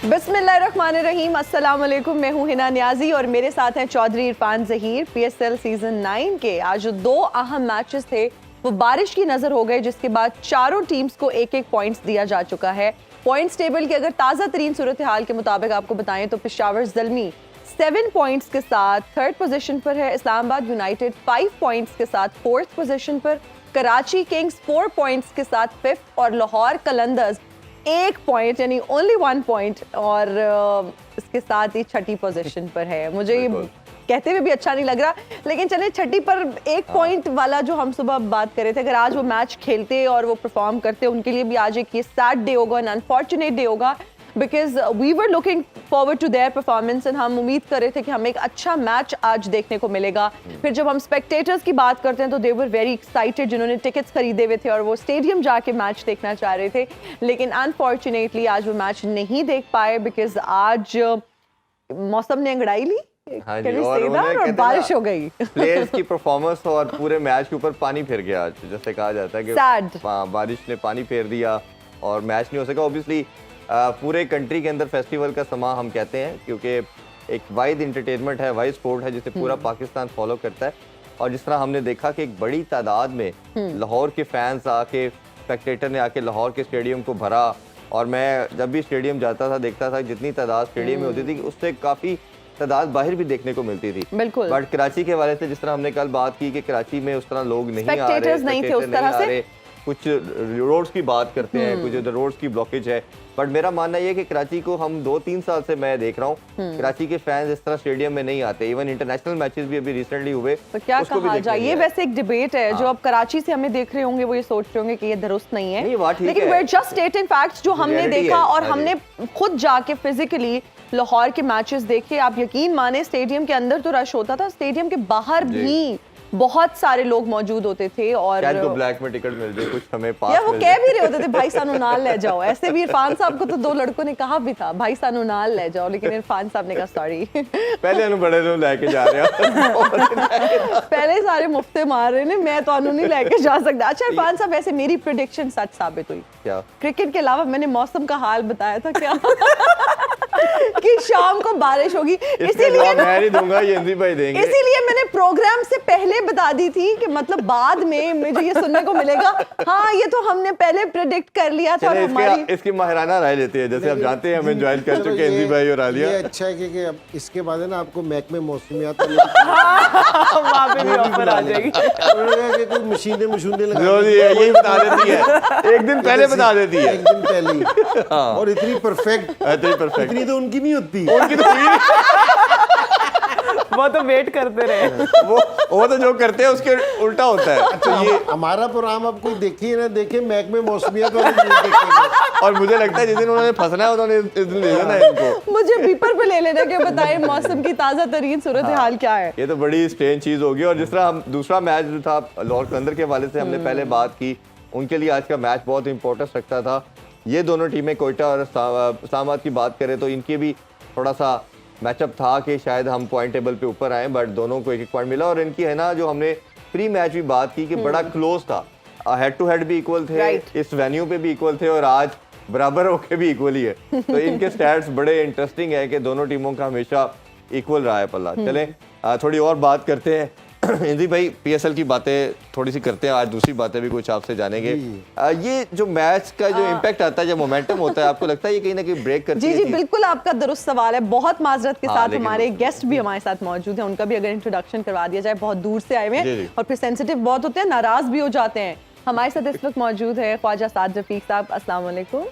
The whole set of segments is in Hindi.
बिस्मिल्लाहिर्रहमानिर्रहीम, अस्सलाम वालेकुम। मैं हूं हिना नियाजी और मेरे साथ हैं चौधरी इरफान ज़हीर। पीएसएल सीजन 9 के आज जो दो अहम मैचेस थे वो बारिश की नजर हो गए, जिसके बाद चारों टीम्स को एक एक पॉइंट्स दिया जा चुका है। पॉइंट्स टेबल की अगर ताज़ा तरीन सूरत हाल के मुताबिक आपको बताएं तो पेशावर ज़ल्मी 7 पॉइंट्स के साथ थर्ड पोजीशन पर है। इस्लामाबाद यूनाइटेड 5 पॉइंट्स के साथ फोर्थ पोजीशन पर, कराची किंग्स 4 पॉइंट्स के साथ फिफ्थ और लाहौर कलंदर्स 1 पॉइंट यानी ओनली 1 पॉइंट और इसके साथ ही छठी पोजीशन पर है। मुझे ये कहते हुए भी अच्छा नहीं लग रहा, लेकिन चले छठी पर 1 पॉइंट वाला जो हम सुबह बात कर रहे थे, अगर आज वो मैच खेलते और वो परफॉर्म करते उनके लिए भी आज एक ये सैड डे होगा, एन अनफॉर्चुनेट डे होगा, because we were looking forward to their performance and हम उम्मीद कर रहे थे कि हमें एक अच्छा मैच आज देखने को मिलेगा। फिर जब हम स्पेक्टेटर्स की बात करते हैं तो दे वर वेरी एक्साइटेड, जिन्होंने टिकट्स खरीदे हुए थे और वो स्टेडियम जाके मैच देखना चाह रहे थे, लेकिन अनफॉर्चुनेटली आज वो मैच नहीं देख पाए बिकॉज आज मौसम ने अंगड़ाई ली। हाँ जी, और बारिश हो गई। प्लेयर्स की परफॉर्मेंस और पूरे मैच के ऊपर पानी फिर गया आज, जैसे कहा जाता है कि बारिश ने पानी फेर दिया और मैच नहीं हो सका। ऑब्वियसली पूरे कंट्री के अंदर फेस्टिवल का समा हम कहते हैं, क्योंकि एक वाइड इंटरटेनमेंट है, वाइड स्पोर्ट है जिसे पूरा पाकिस्तान फॉलो करता है। और जिस तरह हमने देखा कि एक बड़ी तादाद में लाहौर के फैंस आके, स्पेक्टेटर ने आके लाहौर के स्टेडियम को भरा, और मैं जब भी स्टेडियम जाता था देखता था जितनी तादाद स्टेडियम में होती थी उससे काफ़ी तादाद बाहर भी देखने को मिलती थी। बिल्कुल। बट कराची के हवाले से जिस तरह हमने कल बात की कि कराची में उस तरह लोग नहीं आ रहे, नहीं थे उस तरह से, कुछ रोड्स की बात करते हैं, कुछ उधर रोड्स की ब्लॉकेज है। बट मेरा मानना ये है कि कराची को हम 2-3 साल से मैं देख रहा हूँ कराची के फैंस इस तरह स्टेडियम में नहीं आते। इवन इंटरनेशनल मैचेस भी अभी रिसेंटली हुए तो क्या कहा जाए, ये वैसे एक डिबेट है। जो अब कराची से हमें देख रहे होंगे वो ये सोच रहे होंगे कि ये दुरुस्त नहीं है, लेकिन we're just stating facts जो हमने देखा और हमने खुद जाके फिजिकली लाहौर के मैचेस देखे। आप यकीन माने स्टेडियम के अंदर तो रश होता था, स्टेडियम के बाहर भी बहुत सारे लोग मौजूद होते थे और तो ब्लैक में टिकट मिल जाए, कुछ हमें पास या वो कह भी रहे होते थे भाई सानू नाल ले जाओ। ऐसे भी इरफान साहब को तो 2 लड़कों ने कहा भी था भाई सानू नाल ले जाओ, लेकिन इरफान साहब ने कहा सॉरी पहले अनु बड़े लोग लेके जा रहे हो पहले सारे मुफ्ते मार रहे ने, मैं तो अनु नहीं लेके जा सकता। अच्छा इरफान साहब, वैसे मेरी प्रेडिक्शन सच साबित हुई क्या? क्रिकेट के अलावा मैंने मौसम का हाल बताया था क्या कि शाम को बारिश होगी, इसीलिए मैं नहीं दूंगा, ये इंद्री भाई देंगे। इसीलिए मैंने प्रोग्राम से पहले बता दी थी कि मतलब बाद में मुझे ये सुनने को मिलेगा, हाँ ये तो हमने पहले प्रेडिक्ट कर लिया था। इसकी माहिराना राय लेते हैं, जैसे आप जानते हैं हमें ज्वाइन कर चुके हैं इंद्री भाई और आलिया। ये अच्छा है कि अब इसके बाद है ना आपको मैक में मौसमियात वहाँ पे भी ऑफर आ जाएगी, कोई मशीनें लगा यही बता देती है, एक दिन पहले बता देती है, एक दिन पहले। और इतनी परफेक्ट इतनी तो उनकी नहीं होती, उनकी तो वो तो वेट करते रहे वो तो जो करते हैं उसके उल्टा होता है। अच्छा ये हमारा प्रोग्राम अब कोई देखे ना देखे, मैक में मौसमियत वाले और मुझे लगता है जिस दिन उन्होंने फंसना है उन्होंने इस दिन ले लेना है इनको। मुझे बीपर पे ले लेना कि बताएं मौसम की ताजा तरीन सूरत हाल क्या है। ये तो बड़ी स्ट्रेंज चीज होगी। और जिस तरह हम दूसरा मैच जो था लाहौर कलंदर के हवाले से हमने पहले बात की, उनके लिए आज का मैच बहुत इंपॉर्टेंस रखता था। ये दोनों टीमें कोयटा और इस्लामाबाद की बात करें तो इनके भी थोड़ा सा मैचअप था कि शायद हम पॉइंट टेबल पे ऊपर आए, बट दोनों को 1-1 पॉइंट मिला। और इनकी है ना, जो हमने प्री मैच भी बात की कि बड़ा क्लोज था, हेड टू हेड भी इक्वल थे, इस वेन्यू पे भी इक्वल थे और आज बराबर होके भी इक्वल ही है। तो इनके स्टैट्स बड़े इंटरेस्टिंग है कि दोनों टीमों का हमेशा इक्वल रहा है पल्ला। चलें थोड़ी और बात करते हैं इंद्री भाई, पीएसएल की बातें थोड़ी सी करते हैं, आज दूसरी बातें भी कुछ आपसे जानेंगे। ये जो मैच का जो इम्पैक्ट आता है, जो मोमेंटम होता है, आपको लगता है ये कहीं ना कहीं ब्रेक करती है? जी बिल्कुल, आपका दुरुस्त सवाल है। बहुत माजरत के साथ हमारे गेस्ट भी हमारे साथ मौजूद हैं, उनका भी अगर इंट्रोडक्शन करवा दिया जाए। बहुत दूर से आए हुए हैं और फिर सेंसिटिव बहुत होते हैं, नाराज भी हो जाते हैं। हमारे साथ इस वक्त मौजूद है ख्वाजा साद रफीक साहब। अस्सलाम वालेकुम।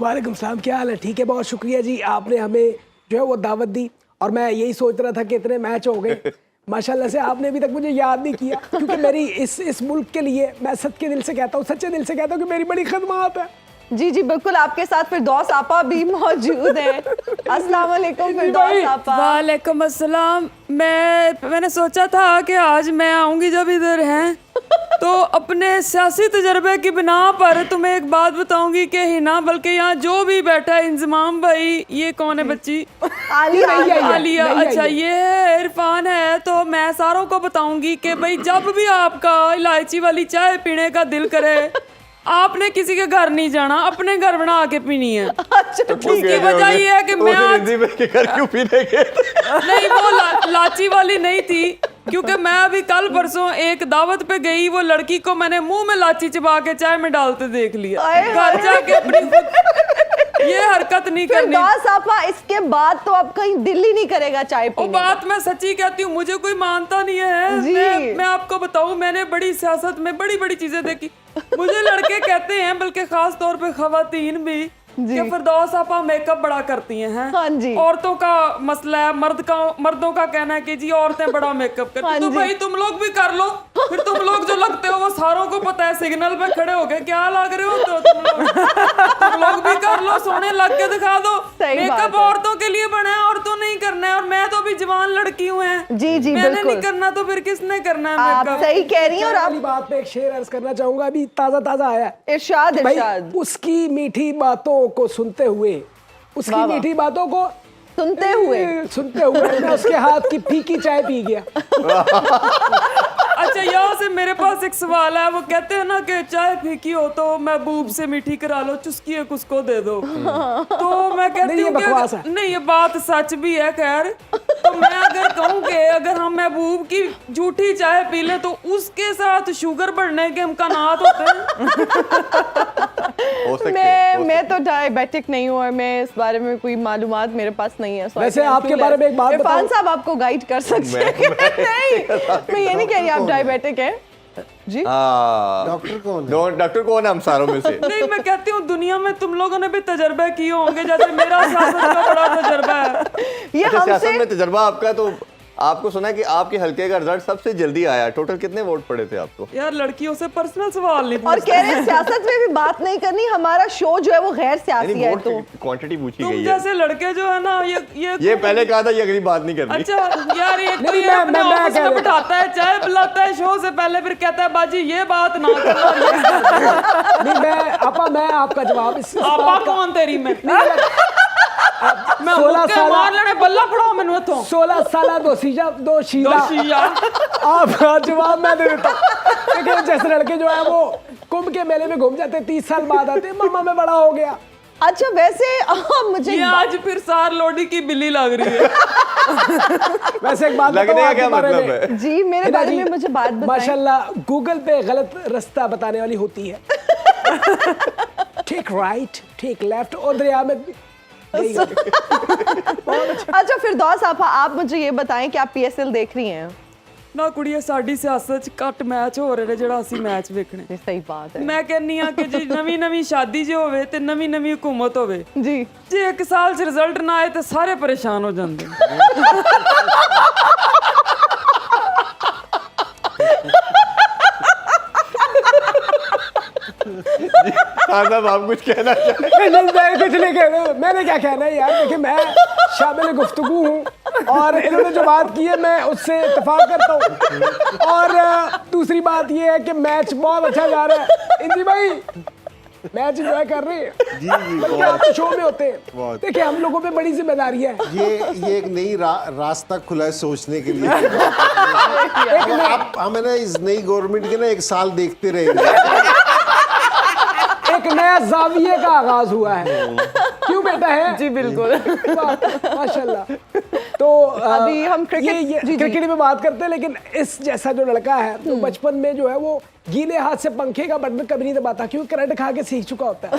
वालेकुम सलाम, क्या हाल है? ठीक है, बहुत शुक्रिया जी, आपने हमें जो है वो दावत दी। और मैं यही सोच रहा था कि इतने मैच हो गए माशाल्लाह से, आपने अभी तक मुझे याद नहीं किया, क्योंकि मेरी इस मुल्क के लिए मैं सच्चे दिल से कहता हूँ कि मेरी बड़ी खदमात है। जी बिल्कुल, आपके साथ फिरदौस आपा भी मौजूद है। अस्सलाम वालेकुम फिरदौस आपा। वालेकुम अस्सलाम। मैंने सोचा था कि आज मैं आऊंगी जब इधर हैं तो अपने सियासी तजर्बे की बिना पर तुम्हें एक बात बताऊंगी कि हिना, बल्कि यहाँ जो भी बैठा है, इंजमाम भाई, ये कौन है बच्ची? आलिया। अच्छा ये है, इरफान है। तो मैं सारों को बताऊंगी कि भाई जब भी आपका इलायची वाली चाय पीने का दिल करे आपने किसी के घर नहीं जाना, अपने घर बना के पीनी है। अच्छा ठीक उसकी वजह ये है कि मैं आज हिंदी में के घर क्यों पीने गए थे? नहीं, वो लाची वाली नहीं थी, क्योंकि मैं अभी कल परसों एक दावत पे गई, वो लड़की को मैंने मुंह में लाची चबा के चाय में डालते देख लिया। आए घर जाके अपनी ये हरकत नहीं करनी। फिरदौस आपा, इसके बाद तो अब कहीं दिल ही नहीं करेगा चाय वो पीने बात मैं सच्ची कहती हूँ, मुझे कोई मानता नहीं है। जी। मैं आपको बताऊं, मैंने बड़ी सियासत में बड़ी बड़ी चीजें देखी। मुझे लड़के कहते हैं, बल्कि खास तौर पे खवातीन भी, कि फिरदौस आपा मेकअप बड़ा करती हैं। हाँ जी। औरतों का मसला है, मर्दों का कहना है कि जी औरतें बड़ा मेकअप करती हाँ हैं। तो जी। भाई तुम लोग भी कर लो, फिर तुम लोग जो लगते हो वो सारों को पता है, सिग्नल पे खड़े हो गए क्या लग रहे हो तो तुम लोग भी कर लो, सोने लग के दिखा दो। सही बात मेकअप है। औरतों के लिए बना है, औरतों नहीं करना है। और मैं तो अभी जवान लड़की हूँ। जी, जी, मैंने बिल्कुल। नहीं करना तो फिर किसने करना है आप मेकअप? सही कह रही हैं। और चाय आप वाली बात पे एक शेर अर्ज करना चाहूंगा, अभी ताजा ताजा आया है। इरशाद भाई इरशाद उसकी मीठी बातों को सुनते हुए, उसकी वाह, वाह। मीठी बातों को सुनते हुए मैं उसके हाथ की फीकी चाय पी गया। अच्छा, यहाँ से मेरे पास एक सवाल है। वो कहते हैं ना कि चाय फीकी हो तो महबूब से मीठी करा लो, चुस्की एक उसको दे दो। तो मैं कहती नहीं, ये हूँ बकवास कि है। नहीं, ये बात सच भी है। खैर, तो मैं अगर कहूँ कि अगर हम महबूब की झूठी चाय पी लें तो उसके साथ शुगर बढ़ने के इम्कानात होते हैं। हो सकते हैं, हो मैं तो डायबिटिक नहीं हूँ और मैं इस बारे में कोई मालूमात मेरे पास नहीं है। वैसे आपके बारे में एक बात इरफान बताऊं? साहब आपको गाइड कर सकते हैं। नहीं, मैं ये नहीं कह रही आप डायबिटिक हैं जी। हाँ, डॉक्टर कौन है? डॉक्टर कौन है हम सारों में से? नहीं, मैं कहती हूँ दुनिया में तुम लोगों ने भी तजर्बे किए होंगे, जैसे मेरा सियासत का बड़ा तजर्बा है। ये अच्छा, सियासत हमसे में तजर्बा आपका, तो आपको सुना है कि आपके हल्के का रिजल्ट सबसे जल्दी आया। टोटल कितने वोट पड़े थे आपको? यार, लड़कियों से पर्सनल सवाल नहीं और पूछते। कह रहे हैं सियासत में भी बात नहीं करनी, हमारा शो जो है वो गैर सियासी है। वोट तो की क्वांटिटी पूछी तुम गई है। जैसे लड़के जो है ना, ये पहले कहा था ये अगली बात नहीं करनी। अच्छा यार, एक तो नहीं, ये मैं अपने कह ऑफिस में रहा था। बिठाता है, चाय पिलाता है शो से पहले, फिर कहता है बाजी ये बात ना करना। नहीं, मैं आपका जवाब इस आपा बात का- कौन तेरी में? मैं 16 मुक्के साल मार लेने, बल्ला फड़ाओ मैनू इथों। 16 साल दो शीला दोषी यार। आप जवाब मैं दे देता हूँ। देखिए, जैसे लड़के जो है वो कुंभ के मेले में घूम जाते, 30 साल बाद आते, मामा मैं बड़ा हो गया। अच्छा, वैसे मुझे ये आज फिर सार लोडी की बिल्ली लग रही है। वैसे एक बात लगने बताऊं का आपके क्या बारे मतलब में? है? जी, मेरे हिना बारे जी, में मुझे बात बताएं। माशाल्लाह गूगल पे गलत रास्ता बताने वाली होती है। ठीक राइट, ठीक लेफ्ट, और दरिया में यही होती है। अच्छा फिरदौस आपा, आप मुझे ये बताएं कि आप पीएसएल देख रही हैं? ना कुड़िए, साडी सियासत च घट मैच हो रहे ने ਜਿਹੜਾ ਅਸੀਂ ਮੈਚ ਵੇਖਣੇ। जी सही बात है ਮੈਂ ਕਹਿੰਨੀ ਆ ਕਿ ਜੀ ਨਵੀਂ ਸ਼ਾਦੀ ਜੇ ਹੋਵੇ ਤੇ ਨਵੀਂ ਹਕੂਮਤ ਹੋਵੇ, जी। ਜੇ ਇੱਕ ਸਾਲ ਚ ਰਿਜ਼ਲਟ ਨਾ ਆਏ ਤੇ ਸਾਰੇ ਪਰੇਸ਼ਾਨ ਹੋ ਜਾਂਦੇ ਨੇ। हाँ साहब, आप कुछ कहना चाहें? नहीं, मैं कुछ नहीं कह रहा, मैंने क्या कहना है यार। देखिए, मैं शामिल गुफ्तगू हूँ और इन्होंने जो बात की है मैं उससे इत्तेफाक करता हूँ। और दूसरी बात ये है कि मैच बहुत अच्छा जा रहा है। इंदी भाई मैच एंजॉय कर रहे हैं जी जी, बल्कि बहुत आप शो में होते हैं। बहुत। देखिए, हम लोगों पे बड़ी जिम्मेदारी है। ये एक नई रास्ता खुला है सोचने के लिए। आप हमें ना इस नई गवर्नमेंट के ना एक साल देखते रहेंगे। एक नया जाविये का आगाज हुआ है, क्यों बेटा है? जी बिल्कुल। वाह, माशाल्लाह। तो अभी हम क्रिकेट- ये जी, जी। क्रिकेट में बात करते हैं, लेकिन इस जैसा जो लड़का है तो बचपन में जो है वो गीले हाथ से पंखे का बटन कभी नहीं दबाता, क्योंकि करंट खा के सीख चुका होता है।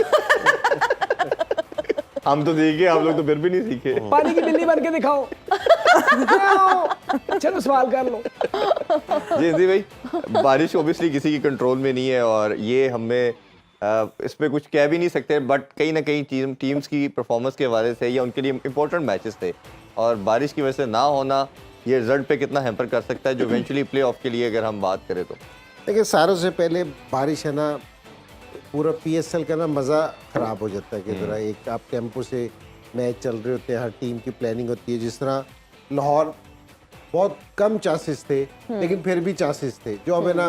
हम तो सीखे, आप लोग तो फिर भी नहीं सीखे। पानी की बिल्ली बन के दिखाओ। चलो सवाल कर लो। जी जी भाई, बारिश ओबियसली किसी की कंट्रोल में नहीं है और ये हमें इस पे कुछ कह भी नहीं सकते, बट कहीं ना कहीं टीम्स की परफॉर्मेंस के हवाले से या उनके लिए इंपॉर्टेंट मैचेस थे और बारिश की वजह से ना होना ये रिजल्ट पे कितना हैम्पर कर सकता है, जो इवेंचुअली प्ले ऑफ के लिए अगर हम बात करें तो। देखिए, सारों से पहले बारिश है ना, पूरा पीएसएल का ना मज़ा ख़राब हो जाता है कि ज़रा एक आप टेम्पो से मैच चल रहे होते हैं, हर टीम की प्लानिंग होती है। जिस तरह लाहौर बहुत कम चांसेस थे, लेकिन फिर भी चांसेस थे जो अब है ना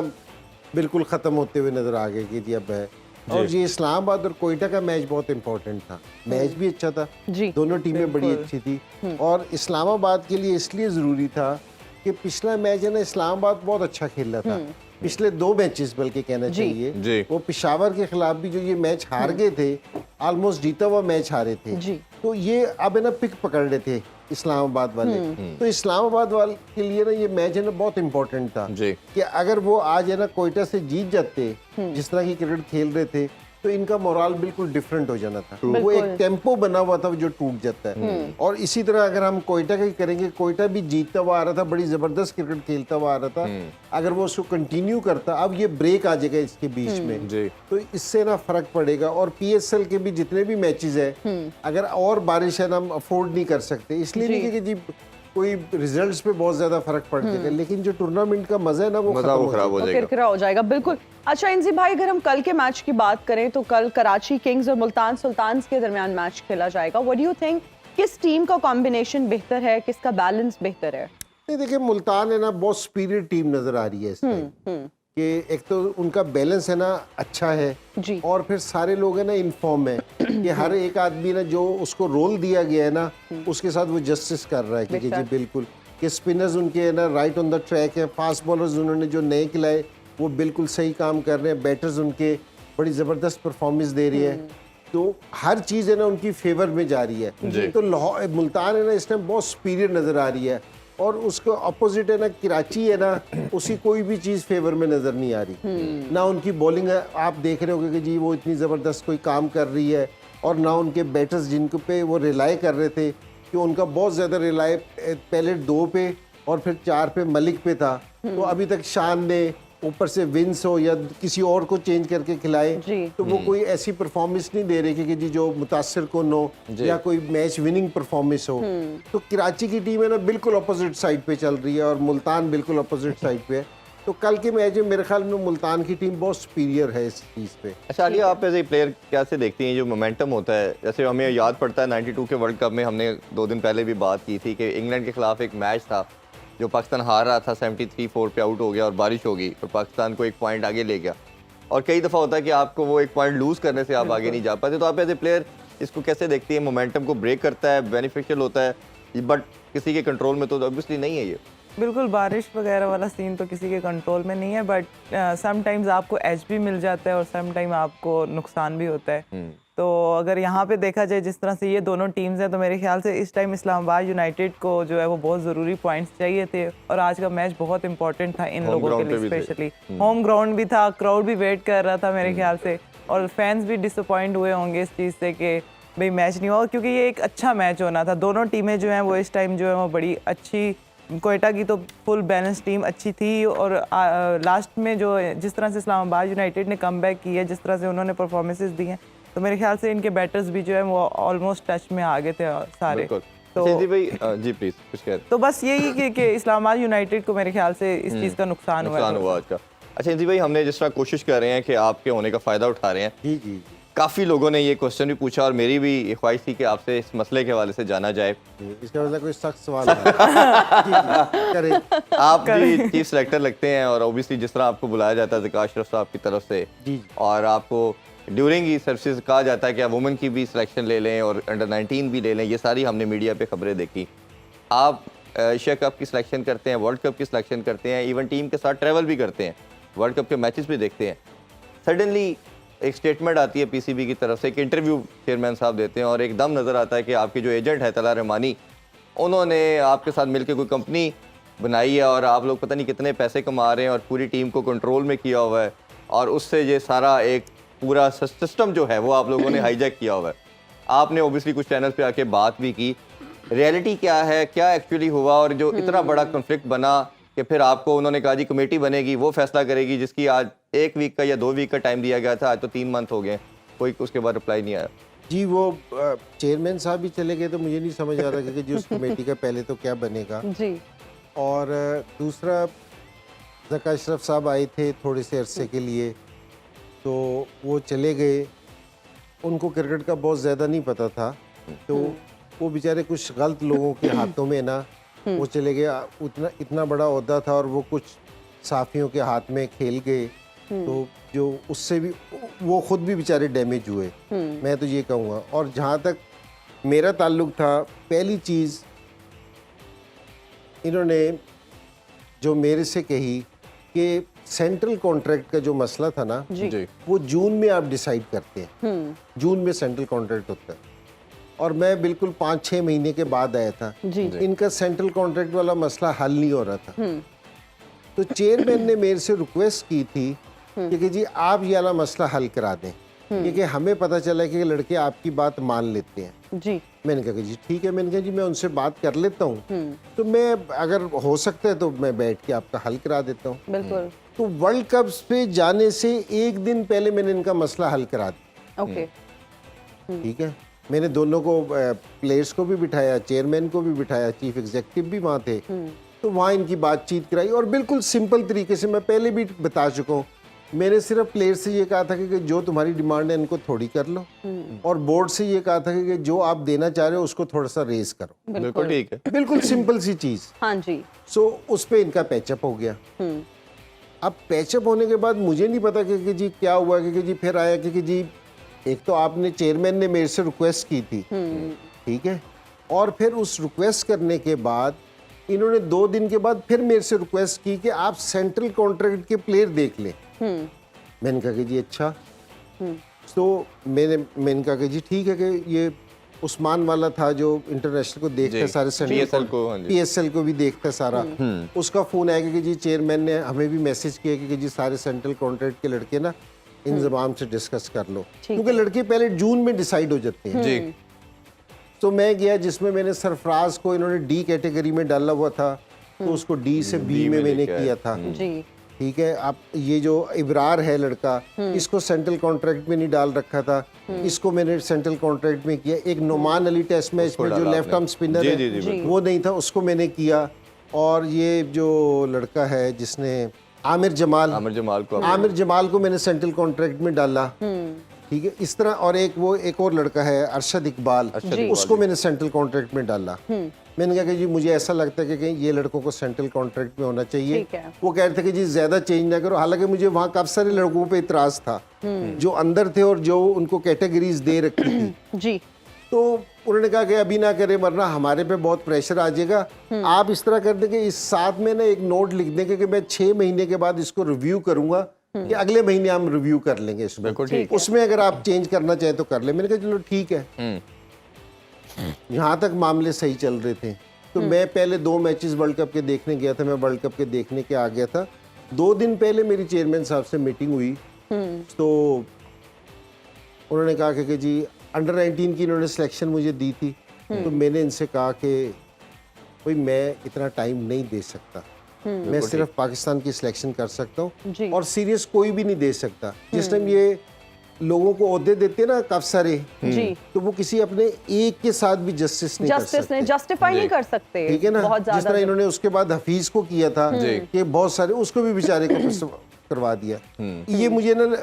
बिल्कुल ख़त्म होते हुए नज़र आ गए कि जी अब है। और ये इस्लामाबाद और कोयटा का मैच बहुत इंपॉर्टेंट था, मैच भी अच्छा था, जी, दोनों टीमें बड़ी अच्छी थी। और इस्लामाबाद के लिए इसलिए ज़रूरी था कि पिछला मैच है ना इस्लामाबाद बहुत अच्छा खेल रहा था, पिछले 2 मैचेस बल्कि कहना जी। चाहिए, वो पिशावर के खिलाफ भी जो ये मैच हार गए थे, ऑलमोस्ट जीता हुआ मैच हारे थे, तो ये अब है ना पिक पकड़ रहे थे इस्लामाबाद वाले। तो इस्लामाबाद वाले के लिए ना ये मैच है ना बहुत इंपॉर्टेंट था कि अगर वो आज है ना कोयटा से जीत जाते, जिस तरह की क्रिकेट खेल रहे थे, तो इनका मोराल बिल्कुल डिफरेंट हो जाना था। वो एक टेम्पो बना हुआ था जो टूट जाता है। और इसी तरह अगर हम कोयटा का ही करेंगे, कोयटा भी जीतता हुआ आ रहा था, बड़ी जबरदस्त क्रिकेट खेलता हुआ आ रहा था। अगर वो उसको कंटिन्यू करता, अब ये ब्रेक आ जाएगा इसके बीच में, तो इससे ना फर्क पड़ेगा। और पीएसएल के भी जितने भी मैचेस है, अगर और बारिश है ना हम अफोर्ड नहीं कर सकते, इसलिए नहीं कि जी कोई रिजल्ट्स पे बहुत ज्यादा फर्क पड़ जाएगा, लेकिन जो टूर्नामेंट का मजा है ना वो खराब हो जाएगा, किरकिरा हो जाएगा। बिल्कुल। अच्छा इंजी भाई, अगर हम कल के मैच की बात करें तो कल कराची किंग्स और मुल्तान सुल्तान्स के दरमियान मैच खेला जाएगा। व्हाट डू यू थिंक, किस टीम का कॉम्बिनेशन बेहतर है, किसका बैलेंस बेहतर है? नहीं देखिए, मुल्तान है ना बहुत सुपीरियर टीम नजर आ रही है इस टाइम, कि एक तो उनका बैलेंस है ना अच्छा है जी। और फिर सारे लोग है ना इन्फॉर्म है कि हर एक आदमी ना जो उसको रोल दिया गया है ना उसके साथ वो जस्टिस कर रहा है कि जी बिल्कुल, कि स्पिनर्स उनके है ना राइट ऑन द ट्रैक है, फास्ट बॉलर्स उन्होंने जो नए खिलाए वो बिल्कुल सही काम कर रहे हैं, बैटर्स उनके बड़ी ज़बरदस्त परफॉर्मेंस दे रही है, तो हर चीज़ है ना उनकी फेवर में जा रही है। तो लाहौर मुल्तान है ना इस टाइम बहुत सुपीरियर नज़र आ रही है, और उसको अपोजिट है ना कराची है ना, उसी कोई भी चीज़ फेवर में नज़र नहीं आ रही। ना उनकी बॉलिंग है, आप देख रहे हो कि जी वो इतनी ज़बरदस्त कोई काम कर रही है, और ना उनके बैटर्स जिनको पे वो रिलाई कर रहे थे, कि उनका बहुत ज़्यादा रिलाई पहले 2 पे और फिर 4 पे मलिक पे था, तो अभी तक शान ने ऊपर से विंस हो या किसी और को चेंज करके खिलाए, तो वो कोई ऐसी परफॉर्मेंस नहीं दे रहे कि जी जो मुतासिर कौन हो या कोई मैच विनिंग परफॉर्मेंस हो। तो कराची की टीम है ना बिल्कुल अपोजिट साइड पे चल रही है, और मुल्तान बिल्कुल अपोजिट साइड पे है। तो कल के मैच में मेरे ख्याल में मुल्तान की टीम बहुत सुपीरियर है इस चीज़ पे। अच्छा आलिया, आप एज ए प्लेयर कैसे देखती हैं जो मोमेंटम होता है? जैसे हमें याद पड़ता है 92 के वर्ल्ड कप में हमने 2 दिन पहले भी बात की थी कि इंग्लैंड के खिलाफ एक मैच था जो पाकिस्तान हार रहा था, 73-4 पे आउट हो गया और बारिश हो गई और पाकिस्तान को 1 पॉइंट आगे ले गया। और कई दफ़ा होता है कि आपको वो 1 पॉइंट लूज़ करने से आप आगे नहीं जा पाते, तो आप एज ए प्लेयर इसको कैसे देखती हैं? मोमेंटम को ब्रेक करता है, बेनिफिशियल होता है, बट किसी के कंट्रोल में तो ऑब्वियसली नहीं है ये। बिल्कुल, बारिश वगैरह वाला सीन तो किसी के कंट्रोल में नहीं है, बट समटाइम्स आपको एज भी मिल जाता है और समटाइम आपको नुकसान भी होता है। तो अगर यहाँ पे देखा जाए जिस तरह से ये दोनों टीम्स हैं, तो मेरे ख्याल से इस टाइम इस्लामाबाद यूनाइटेड को जो है वो बहुत ज़रूरी पॉइंट्स चाहिए थे, और आज का मैच बहुत इंपॉर्टेंट था इन लोगों के लिए स्पेशली। होम ग्राउंड भी था, क्राउड भी वेट कर रहा था मेरे ख्याल से, और फैंस भी डिसअपॉइंट हुए होंगे इस चीज़ से कि भाई मैच नहीं हुआ, क्योंकि ये एक अच्छा मैच होना था। दोनों टीमें जो हैं वो इस टाइम जो है वो बड़ी अच्छी, कोयटा की तो फुल बैलेंस टीम अच्छी थी, और लास्ट में जो जिस तरह से इस्लामाबाद यूनाइटेड ने कमबैक की है, जिस तरह से उन्होंने परफॉर्मेंसेस दी हैं, तो मेरे ख्याल से इनके बैटर्स भी जो है वो ऑलमोस्ट टच में आ गए थे सारे। तो जी भाई, जी प्लीज कुछ कह रहे। तो बस यही कि इस्लामाबाद यूनाइटेड को मेरे ख्याल से इस चीज़ का नुकसान हुआ आज का। अच्छा इंजी भाई, हमने जिस तरह कोशिश कर रहे हैं कि आपके होने का फ़ायदा उठा रहे हैं, जी काफ़ी लोगों ने ये क्वेश्चन भी पूछा और मेरी भी ख्वाहिश थी कि आपसे इस मसले के हवाले से जाना जाए। इसका मतलब कोई सख्त सवाल है। करें। आप भी चीफ सेलेक्टर लगते हैं, और ओबियसली जिस तरह आपको बुलाया जाता है ज़का अशरफ साहब की तरफ से, और आपको ड्यूरिंग ही सर्विसेज कहा जाता है कि आप वुमेन की भी सिलेक्शन ले लें और अंडर 19 भी ले लें, ये सारी हमने मीडिया पे खबरें देखी। आप एशिया कप की सिलेक्शन करते हैं, वर्ल्ड कप की सिलेक्शन करते हैं, इवन टीम के साथ ट्रैवल भी करते हैं, वर्ल्ड कप के मैचेस भी देखते हैं। सडनली एक स्टेटमेंट आती है पीसीबी की तरफ से, एक इंटरव्यू चेयरमैन साहब देते हैं, और एकदम नज़र आता है कि आपके जो एजेंट है तला रहमानी, उन्होंने आपके साथ मिलकर कोई कंपनी बनाई है और आप लोग पता नहीं कितने पैसे कमा रहे हैं और पूरी टीम को कंट्रोल में किया हुआ है, और उससे ये सारा एक पूरा सिस्टम जो है वो आप लोगों ने हाईजैक किया हुआ है। आपने ओबियसली कुछ चैनल पे आके बात भी की, रियलिटी क्या है, क्या एक्चुअली हुआ, और जो इतना बड़ा कॉन्फ्लिक्ट बना कि फिर आपको उन्होंने कहा जी कमेटी बनेगी, वो फैसला करेगी, जिसकी आज 1 वीक का या 2 वीक का टाइम दिया गया था, आज तो 3 मंथ हो गए, कोई उसके बाद रिप्लाई नहीं आया। जी वो चेयरमैन साहब भी चले गए, तो मुझे नहीं समझ आ रहा कि जी उस कमेटी का पहले तो क्या बनेगा जी। और दूसरा ज़का अशरफ साहब आए थे थोड़े से अरसे के लिए, तो वो चले गए, उनको क्रिकेट का बहुत ज़्यादा नहीं पता था, तो वो बेचारे कुछ गलत लोगों के हाथों में ना वो चले गए। इतना बड़ा ओहदा था और वो कुछ साफियों के हाथ में खेल गए, तो जो उससे भी वो खुद भी बेचारे डैमेज हुए, मैं तो ये कहूँगा। और जहाँ तक मेरा ताल्लुक था, पहली चीज़ इन्होंने जो मेरे से कही कि सेंट्रल कॉन्ट्रैक्ट का जो मसला था ना, जी वो जून में आप डिसाइड करते हैं। जून में सेंट्रल कॉन्ट्रैक्ट होता है और मैं बिल्कुल 5-6 महीने के बाद आया था। जी इनका सेंट्रल कॉन्ट्रैक्ट वाला मसला हल नहीं हो रहा था। तो चेयरमैन ने मेरे से रिक्वेस्ट की थी कि जी आप ये वाला मसला हल करा दें, क्योंकि हमें पता चला कि लड़के आपकी बात मान लेते हैं। जी मैंने कहा कि जी ठीक है, मैंने कहा जी मैं उनसे बात कर लेता हूँ, तो मैं अगर हो सकता है तो मैं बैठ के आपका हल करा देता हूँ। बिल्कुल तो वर्ल्ड कप पे जाने से एक दिन पहले मैंने इनका मसला हल करा दिया। ओके ठीक है, मैंने दोनों को, प्लेयर्स को भी बिठाया, चेयरमैन को भी बिठाया, चीफ एग्जीक्यूटिव भी वहाँ थे, तो वहाँ इनकी बातचीत कराई और बिल्कुल सिंपल तरीके से, मैं पहले भी बता चुका हूँ, मैंने सिर्फ प्लेयर से ये कहा था कि जो तुम्हारी डिमांड है इनको थोड़ी कर लो, और बोर्ड से ये कहा था कि जो आप देना चाह रहे हो उसको थोड़ा सा रेज करो। बिल्कुल ठीक है। बिल्कुल सिंपल सी चीज़। हाँ जी सो उस पे इनका पैचअप हो गया। अब पैचअप होने के बाद मुझे नहीं पता कि जी क्या हुआ, कि जी फिर आया कि जी एक तो आपने, चेयरमैन ने मेरे से रिक्वेस्ट की थी, ठीक है, और फिर उस रिक्वेस्ट करने के बाद इन्होंने 2 दिन के बाद फिर मेरे से रिक्वेस्ट की कि आप सेंट्रल कॉन्ट्रैक्ट के प्लेयर देख लें। मैंने कहा कि जी अच्छा। तो मैंने कहा कि जी ठीक है, कि ये उस्मान वाला था जो इंटरनेशनल को देखता है, सारे PSL को, हाँ जी। PSL को भी देखता है सारा, उसका फोन आया कि जी चेयरमैन ने हमें भी मैसेज किया कि जी सारे सेंट्रल कॉन्ट्रैक्ट के लड़के ना इंजमाम से डिस्कस कर लो, क्योंकि लड़के पहले जून में डिसाइड हो जाते हैं। जी तो मैं गया, जिसमें मैंने सरफराज को इन्होंने डी कैटेगरी में डाला हुआ था, तो उसको डी से बी में मैंने किया था। जी ठीक है, आप ये जो इब्रार है लड़का, इसको सेंट्रल कॉन्ट्रैक्ट में नहीं डाल रखा था, इसको मैंने सेंट्रल कॉन्ट्रैक्ट में किया। एक नोमान अली टेस्ट मैच में जो लेफ्ट आर्म स्पिनर जी, है, जी, जी, वो नहीं था, उसको मैंने किया। और ये जो लड़का है जिसने आमिर जमाल को मैंने सेंट्रल कॉन्ट्रैक्ट में डाला। ठीक है, इस तरह। और एक और लड़का है अरशद इकबाल, उसको मैंने सेंट्रल कॉन्ट्रैक्ट में डाला। मैंने कहा कि जी मुझे ऐसा लगता है कि कहीं ये लड़कों को सेंट्रल कॉन्ट्रैक्ट में होना चाहिए। वो कह रहे थे कि जी ज्यादा चेंज ना करो, हालांकि मुझे वहाँ काफी सारे लड़कों पे इतराज था जो अंदर थे और जो उनको कैटेगरीज दे रखी थी। जी तो उन्होंने कहा कि अभी ना करें वरना हमारे पे बहुत प्रेशर आ जाएगा। आप इस तरह कर देंगे, इस साथ में ना एक नोट लिख देंगे कि मैं 6 महीने के बाद इसको रिव्यू करूंगा, कि अगले महीने हम रिव्यू कर लेंगे इसको, उसमें अगर आप चेंज करना चाहे तो कर ले। मैंने कहा चलो ठीक है। यहाँ तक मामले सही चल रहे थे। तो मैं पहले 2 मैचेस वर्ल्ड कप के देखने गया था, मैं वर्ल्ड कप के देखने के आ गया था। 2 दिन पहले मेरी चेयरमैन साहब से मीटिंग हुई, तो उन्होंने कहा कि जी अंडर 19 की इन्होंने सिलेक्शन मुझे दी थी। तो मैंने इनसे कहा कि भाई मैं इतना टाइम नहीं दे सकता, मैं सिर्फ पाकिस्तान की सिलेक्शन कर सकता हूँ और सीरियस कोई भी नहीं दे सकता। जिस टाइम ये लोगों को ओहदे देते हैं ना काफी सारे, तो वो किसी अपने एक के साथ भी जस्टिस नहीं कर सकते, जस्टिफाई नहीं कर सकते। ठीक है ना, बहुत जिस तरह इन्होंने उसके बाद हफीज को किया था कि बहुत सारे, उसको भी बेचारे को करवा दिया। ये मुझे ना,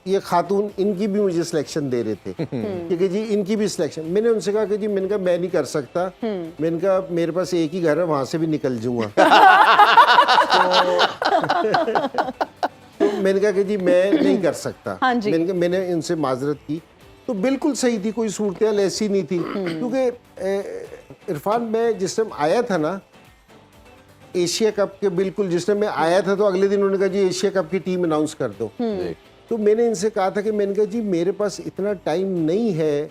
ये खातून इनकी भी मुझे सिलेक्शन दे रहे थे, क्योंकि जी इनकी भी सिलेक्शन। मैंने उनसे कहा कि जी मैंने कहा मैं नहीं कर सकता, मैंने कहा मेरे पास एक ही घर है, वहां से भी निकल जाऊंगा। तो मैंने कहा कि जी मैं नहीं कर सकता। हाँ जी। मैंने इनसे माजरत की, तो बिल्कुल सही थी, कोई सूरत ऐसी नहीं थी। क्योंकि इरफान, मैं जिस टाइम आया था ना एशिया कप के, बिल्कुल जिस टाइम मैं आया था, तो अगले दिन उन्होंने कहा जी एशिया कप की टीम अनाउंस कर दो। तो मैंने इनसे कहा था कि मैंने कहा जी मेरे पास इतना टाइम नहीं है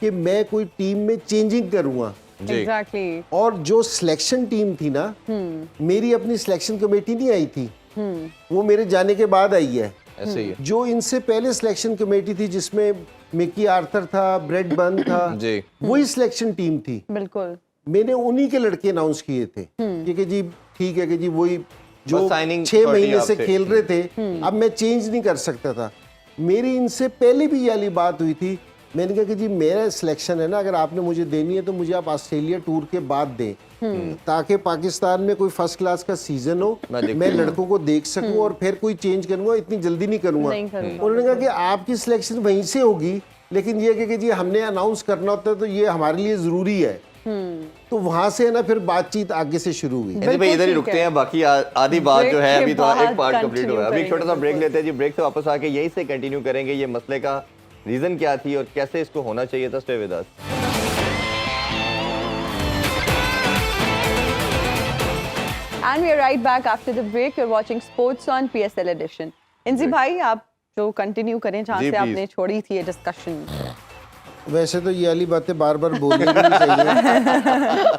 कि मैं कोई टीम में चेंजिंग करूंगा। एग्जैक्टली। और जो सिलेक्शन टीम थी ना, मेरी अपनी सिलेक्शन कमेटी नहीं आई थी, वो मेरे जाने के बाद आई है। ऐसे ही है। जो इनसे पहले सिलेक्शन कमेटी थी जिसमें मिकी आर्थर था, ब्रेड बर्न था, वही सिलेक्शन टीम थी। बिल्कुल, मैंने उन्हीं के लड़के अनाउंस किए थे कि जी ठीक है, कि जी वही जो बस signing 6 महीने आपसे। से खेल रहे थे, अब मैं चेंज नहीं कर सकता था। मेरी इनसे पहले भी ये वाली बात हुई थी। मैंने कहा कि जी मेरा सिलेक्शन है ना, अगर आपने मुझे देनी है तो मुझे आप ऑस्ट्रेलिया टूर के बाद दें, ताकि पाकिस्तान में कोई फर्स्ट क्लास का सीजन हो, मैं लड़कों को देख सकूं और फिर कोई चेंज करूंगा, इतनी जल्दी नहीं करूंगा। उन्होंने कहा कि आपकी सिलेक्शन वहीं से होगी, लेकिन ये कि जी हमने अनाउंस करना होता है तो ये हमारे लिए जरूरी है। तो वहां से है ना फिर बातचीत आगे से शुरू हुई। भाई इधर ही रुकते हैं, बाकी आधी बात जो है अभी तो एक पार्ट कंप्लीट हुआ है। अभी छोटा सा ब्रेक लेते हैं जी, ब्रेक से वापस आके यहीं से कंटिन्यू करेंगे, ये मसले का रीजन क्या थी और कैसे इसको होना चाहिए था। Stay with us. And we are right back after the break. You're watching Sports on PSL Edition. इंजी भाई आप जो कंटिन्यू करें जहाँ जी, से please. आपने छोड़ी थी ये डिस्कशन. वैसे तो ये वाली बातें बार बार बोलनी भी नहीं चाहिए